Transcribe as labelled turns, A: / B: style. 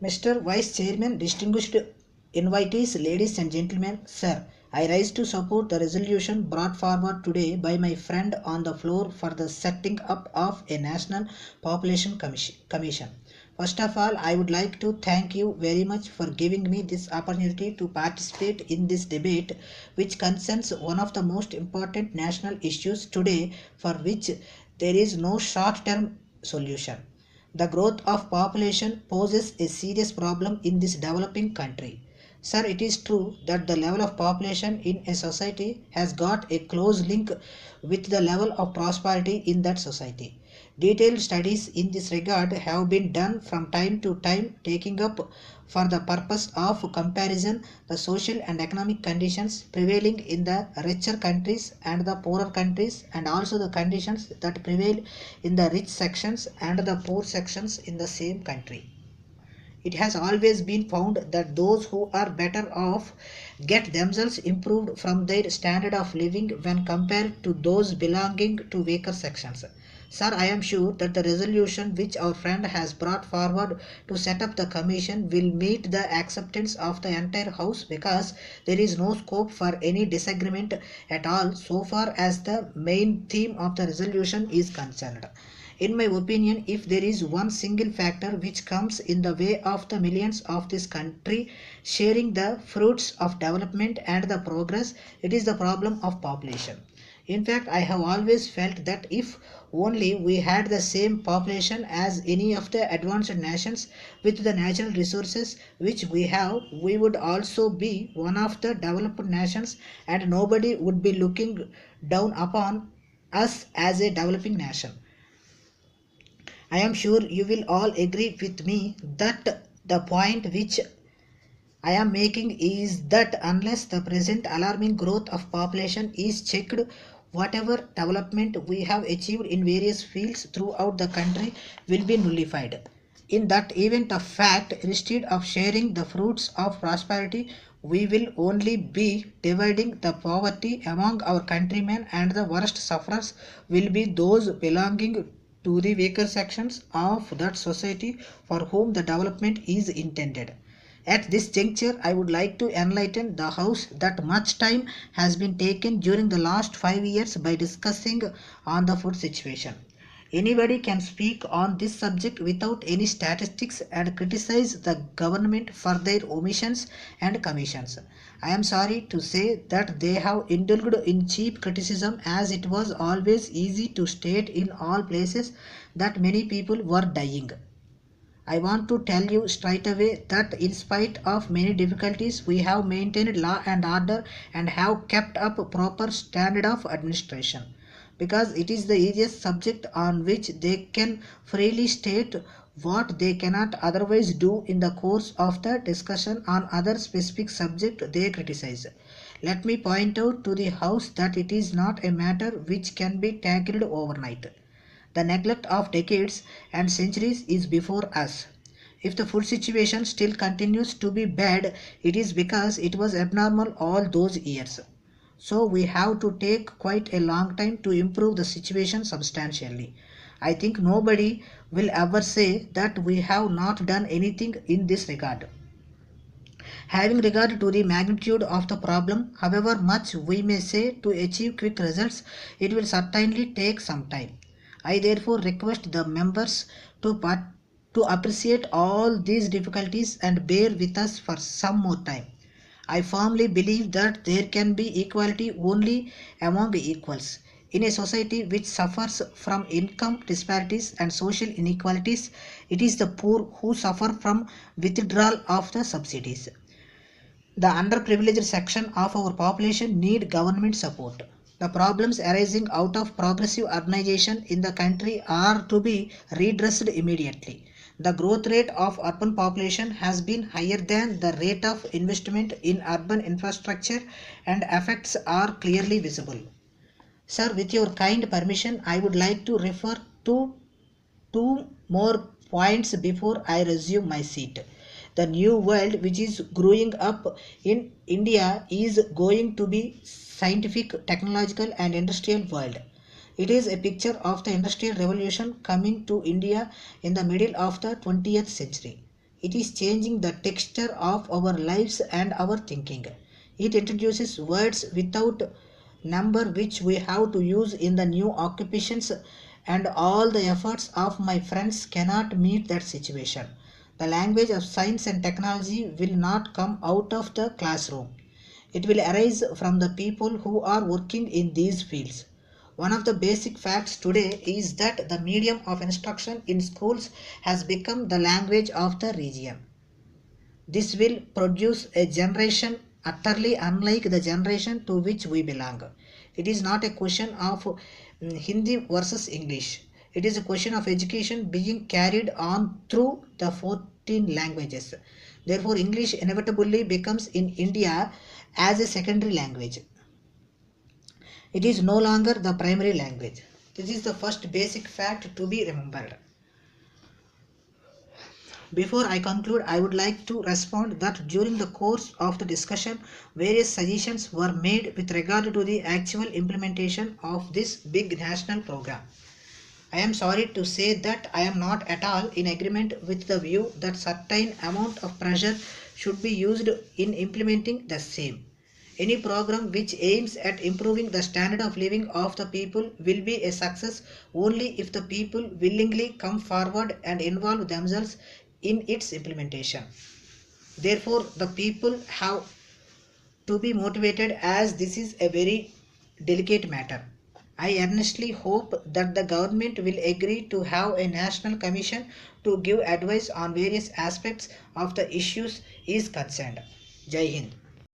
A: Mr. Vice Chairman, distinguished invitees, ladies and gentlemen, sir, I rise to support the resolution brought forward today by my friend on the floor for the setting up of a National Population Commission. First of all, I would like to thank you very much for giving me this opportunity to participate in this debate, which concerns one of the most important national issues today for which there is no short term solution. The growth of population poses a serious problem in this developing country. Sir, it is true that the level of population in a society has got a close link with the level of prosperity in that society. Detailed studies in this regard have been done from time to time, taking up for the purpose of comparison the social and economic conditions prevailing in the richer countries and the poorer countries, and also the conditions that prevail in the rich sections and the poor sections in the same country. It has always been found that those who are better off get themselves improved from their standard of living when compared to those belonging to weaker sections. Sir, I am sure that the resolution which our friend has brought forward to set up the commission will meet the acceptance of the entire house, because there is no scope for any disagreement at all so far as the main theme of the resolution is concerned. In my opinion, if there is one single factor which comes in the way of the millions of this country sharing the fruits of development and the progress, it is the problem of population. In fact, I have always felt that if only we had the same population as any of the advanced nations with the natural resources which we have, we would also be one of the developed nations, and nobody would be looking down upon us as a developing nation. I am sure you will all agree with me that the point which I am making is that unless the present alarming growth of population is checked, whatever development we have achieved in various fields throughout the country will be nullified. In that event of fact, instead of sharing the fruits of prosperity, we will only be dividing the poverty among our countrymen, and the worst sufferers will be those belonging to the weaker sections of that society for whom the development is intended. At this juncture, I would like to enlighten the House that much time has been taken during the last 5 years by discussing on the food situation. Anybody can speak on this subject without any statistics and criticize the government for their omissions and commissions. I am sorry to say that they have indulged in cheap criticism, as it was always easy to state in all places that many people were dying. I want to tell you straight away that in spite of many difficulties, we have maintained law and order and have kept up proper standard of administration, because it is the easiest subject on which they can freely state what they cannot otherwise do in the course of the discussion on other specific subject they criticize. Let me point out to the House that it is not a matter which can be tackled overnight. The neglect of decades and centuries is before us. If the food situation still continues to be bad, it is because it was abnormal all those years. So we have to take quite a long time to improve the situation substantially. I think nobody will ever say that we have not done anything in this regard. Having regard to the magnitude of the problem, however much we may say to achieve quick results, it will certainly take some time. I therefore request the members to appreciate all these difficulties and bear with us for some more time. I firmly believe that there can be equality only among equals. In a society which suffers from income disparities and social inequalities, it is the poor who suffer from withdrawal of the subsidies. The underprivileged section of our population need government support. The problems arising out of progressive urbanization in the country are to be redressed immediately. The growth rate of urban population has been higher than the rate of investment in urban infrastructure, and effects are clearly visible. Sir, with your kind permission, I would like to refer to two more points before I resume my seat. The new world which is growing up in India is going to be scientific, technological and industrial world. It is a picture of the industrial revolution coming to India in the middle of the 20th century. It is changing the texture of our lives and our thinking. It introduces words without number which we have to use in the new occupations, and all the efforts of my friends cannot meet that situation. The language of science and technology will not come out of the classroom. It will arise from the people who are working in these fields. One of the basic facts today is that the medium of instruction in schools has become the language of the region. This will produce a generation utterly unlike the generation to which we belong. It is not a question of Hindi versus English. It is a question of education being carried on through the 14 languages. Therefore, English inevitably becomes in India as a secondary language. It is no longer the primary language. This is the first basic fact to be remembered. Before I conclude, I would like to respond that during the course of the discussion, various suggestions were made with regard to the actual implementation of this big national program. I am sorry to say that I am not at all in agreement with the view that certain amount of pressure should be used in implementing the same. Any program which aims at improving the standard of living of the people will be a success only if the people willingly come forward and involve themselves in its implementation. Therefore, the people have to be motivated as this is a very delicate matter. I earnestly hope that the government will agree to have a national commission to give advice on various aspects of the issues is concerned. Jai Hind.